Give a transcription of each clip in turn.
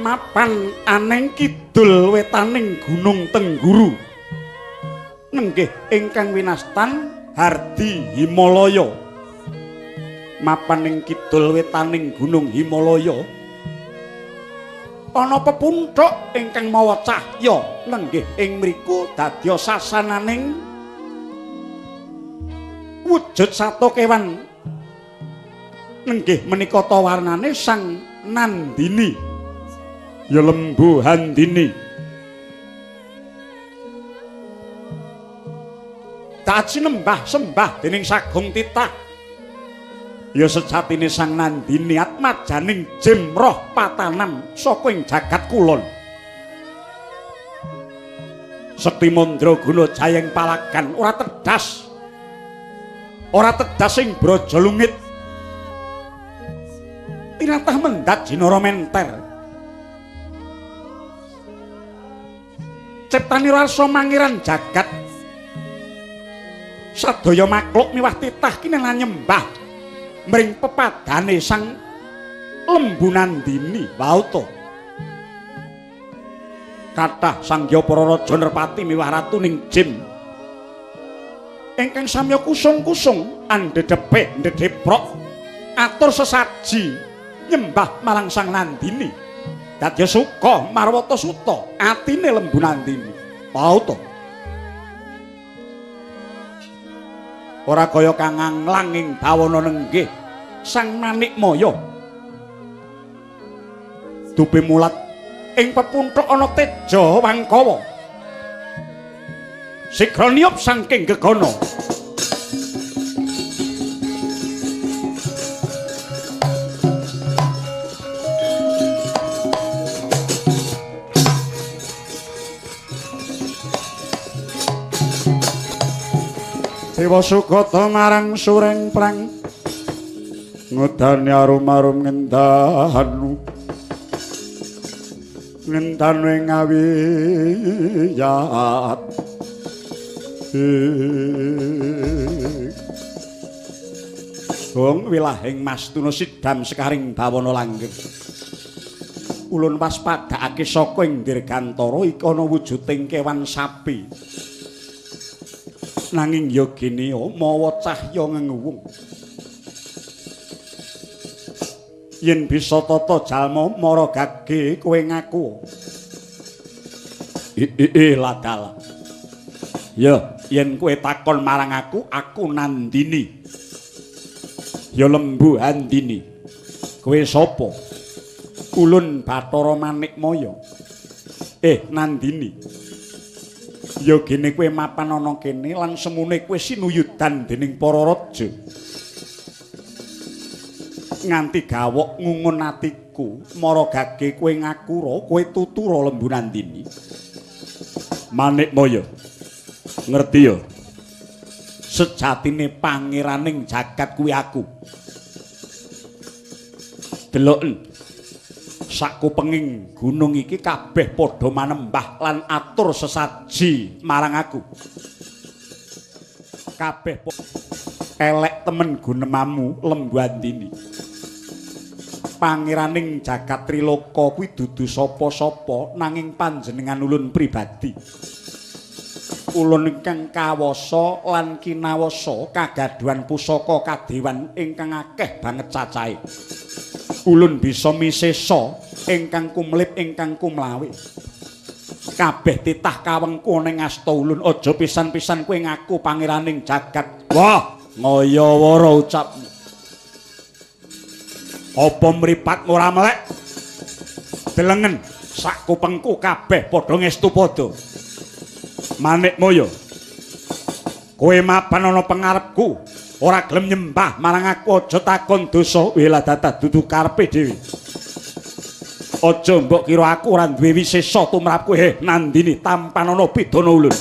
mapan aneng kidul wetaning Gunung Tengguru nenggih ingkang winastan Hardi Himalaya mapan ing kidul wetaning Gunung Himalaya ana pepunthuk ingkang mawa cahya nenggih ing mriku dadya sasananing wujud sato kewan nenggih menika ta warnane sang Nandini ya lembu Handini tak sinembah sembah dening Sagung Titah ya sejatine sang Nandini atmajaning jim roh patanan saka ing jagat kulon Sekti Mandraguna Jayeng Palagan ora tedas ing Brajalungit tinatah mendhat jinara menter ciptani rasa mangiran jagat sadaya makhluk miwah titah kinengan nyembah mring pepadane sang lembu Nandini wauta kathah sangya para raja Nerpati miwah ratuning jin ingkang samya kusung-kusung andhedhepik ndhedheprok atur sesaji nyembah marang sang Nandini dadya suka marwata suta atine lembu Nandini pauta ora kaya kang anglang ing dawana nenggih sang Manikmaya dupe mulat ing pepunthuk ana teja wangkawa sigra niyup saking gegana Dewa Sugata marang sureng prang ngudani arum-arum ngendanu ngendanu ing ngawiyat Wong wilahing Mastuna Sidam sekaring bawana langgeng ulun waspadakake saka ing dirgantara iki ana wujuding kewan sapi nanging ya gene mawa cahya ngenguwung yen bisa tata jalma mara gage kowe ngaku ladal ya yen kowe takon marang aku Nandini ya lembu Handini kowe sapa ulun Bathara Manikmaya Nandini ya gene kowe mapan ana kene lan semune kowe sinuyudan dening para raja nganti gawok ngungun atiku mara gage kowe ngakura kowe tutura lembu Nandini Manikmaya ngerti ya sejatine pangeraning jagat kuwi aku deloken sakupenging gunung iki kabeh padha manembah lan atur sesaji marang aku kabeh elek temen gunemamu lembu Handini pangeraning jagat Triloka kuwi dudu sapa-sapa nanging panjenengan ulun pribadi ulun ingkang kawasa lan kinawasa kagaduhan pusaka kadewan ingkang akeh banget cacahe ulun bisa misesa ingkang kumlip ingkang kumlawe kabeh titah kawengku ning asta ulun aja pisan-pisan kowe ngaku pangeraning jagat wah ngaya-wara ucapmu apa mripat ora melek delengen sak kupengku kabeh padha ngestu padha Manikmaya kowe mapan ana pangarepku ora gelem nyembah marang aku aja takon dosa weladata dudu karepe dhewe aja mbok kira aku ora duwe wisesa tumrap kowe Nandini tampan ana pidana ulun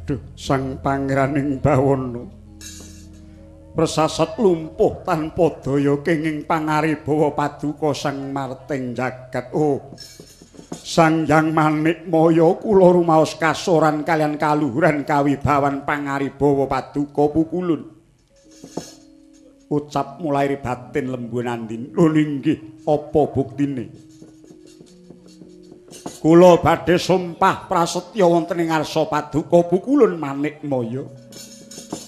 Aduh, sang pangeran Bawana persasat lumpuh tanpa daya kenging pangaribawa paduka sang marting jagat. Oh, Sang Hyang Manikmaya kula rumaos kasoran kalian kaluhuran kawibawan pangaribawa paduka pukulun. Ucap mulai batin lembu nandin. Lho inggih, apa buktine? Kula badhe sumpah prasetya wonten ing ngarsa paduka pukulun Manikmaya.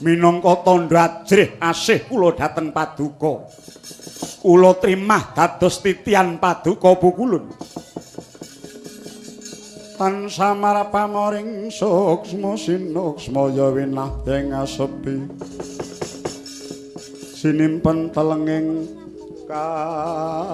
Minangka tandha ajrih asih kula dhateng paduka. Kula trimah dados titian paduka pukulun. Tansah marapamoring suksma sinuksmaya winah-ing asepi. Sinimpen telenging kalbu.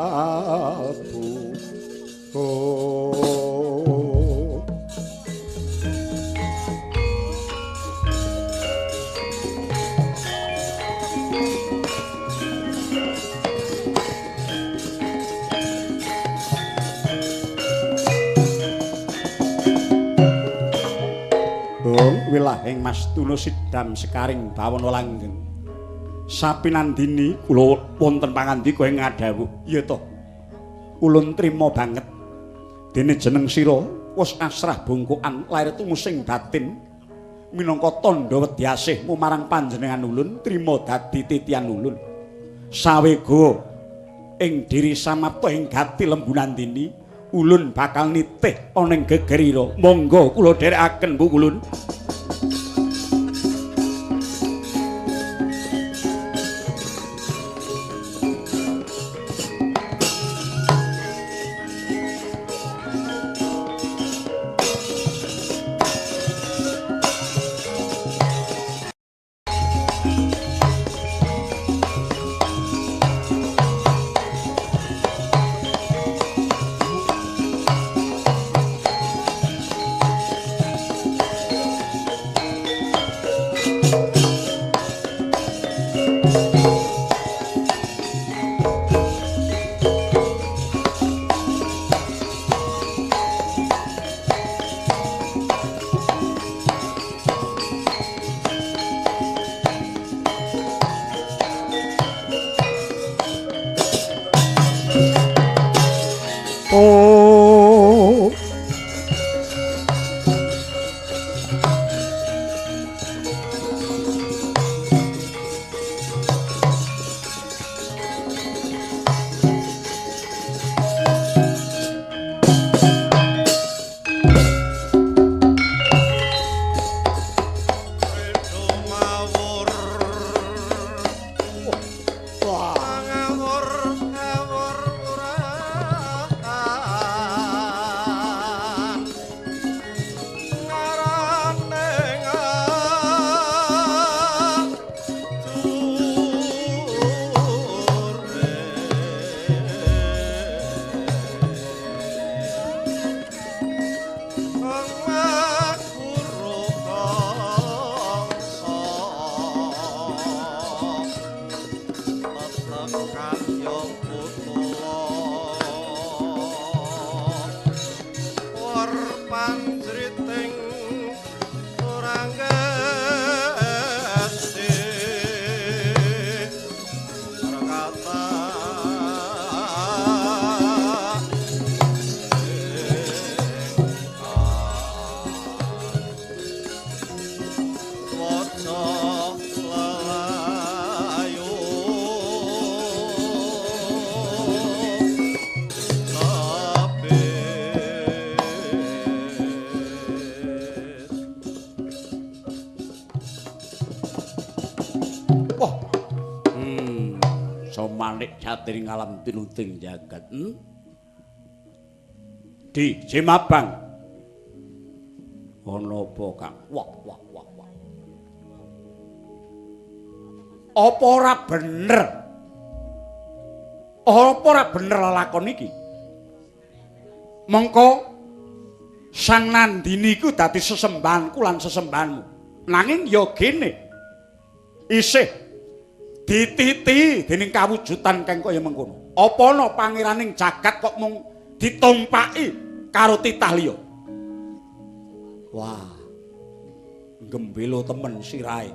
Wilahing Mas Tuna Sidam Sekaring Bawana langgeng. Sapinandini kula wonten pangandika ing ngadhawuh. Ya to. Ulun trima banget. Dene jeneng sira wis asrah bungkukan lair tumusing batin minangka tandha wedi asihmu marang panjenengan ulun trima dadi titian ulun. Sawega ing diri samapta ing gati lembu nandini ulun bakal nitih ana ing gegerira. Monggo kula dherekaken Bu Ulun. Manik jatiring alam tinuting jagat. Di Jemabang. Ono apa, Kang? Wah. Apa ora bener? Apa ora bener lakon iki? Mengko Sang Nandini iku dadi sesembahanku lan sesembahanmu. Nanging ya gene. Isih dititi dening kawujudan kang kaya mengkono. Apa ana pangeraning jagat kok mung ditumpaki karo titah liya? Wah. Gembelo temen sirahe.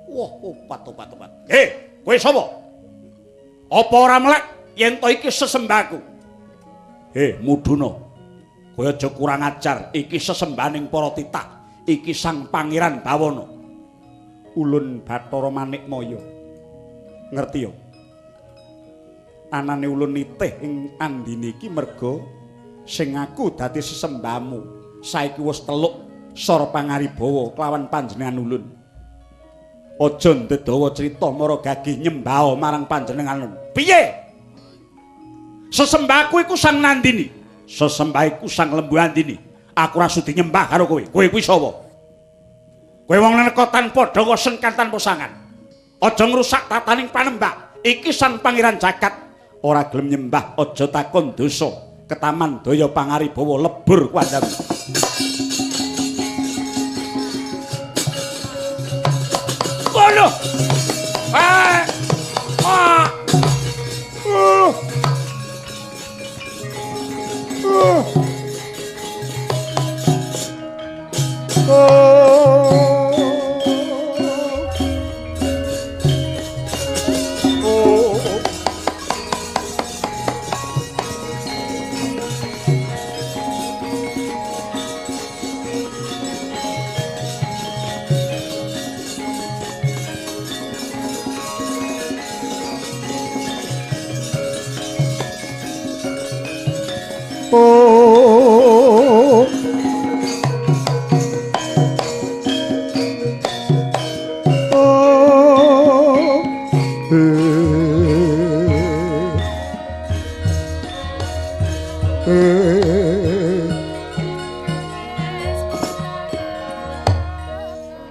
Wah, opat. Kowe sapa? Apa ora melek yen to iki sesembahku? Muduna. Kowe aja kurang ajar, iki sesembahaning para titah. Iki Sang Pangeran Bawana. Ulun Bathara Manikmaya. Ngerti ya? Anane ulun nitih ing andine iki merga sing aku dadi sesembahmu. Saiki wis teluk Sor Pangaribawa kelawan panjenengan ulun. Aja ndedawa crita mara gagih nyembah marang panjenengan ulun. Piye? Sesembahku iku Sang Nandini. Sesembahiku Sang Lembu Andini. Aku ora sudi nyembah karo kowe. Kowe kuwi sapa? Kowe wong neka tanpa dawa sengkan tanpa sangan. Aja ngrusak tataning panembah. Iki Sang Pangeran Jagat. Ora gelem nyembah aja takon dosa. Ketaman daya Pangaribawa lebur kuandam. Kono.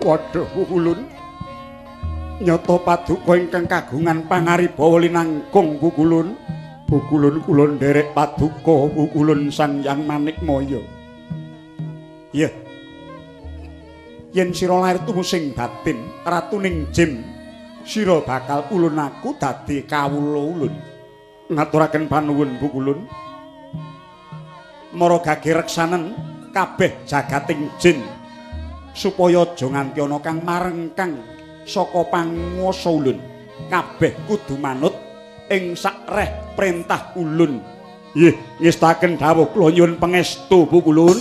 Waduh Wukulun. Nyata paduka ingkang kagungan Pangaribawa linangkung Wukulun. Wukulun kula nderek paduka Wukulun Sang Hyang Manikmaya. Iya. Yen sira lair tumusing batin ratuning jim, sira bakal ulun aku dadi kawula ulun. Ngaturaken panuwun Wukulun. Mara gagih reksanen kabeh jagating jin supaya aja nganti ana kang marengkang saka panguwasa ulun. Kabeh kudu manut ing sakreh perintah ulun. Nggih, ngestaken dawuh kula nyuwun pangestu Wukulun.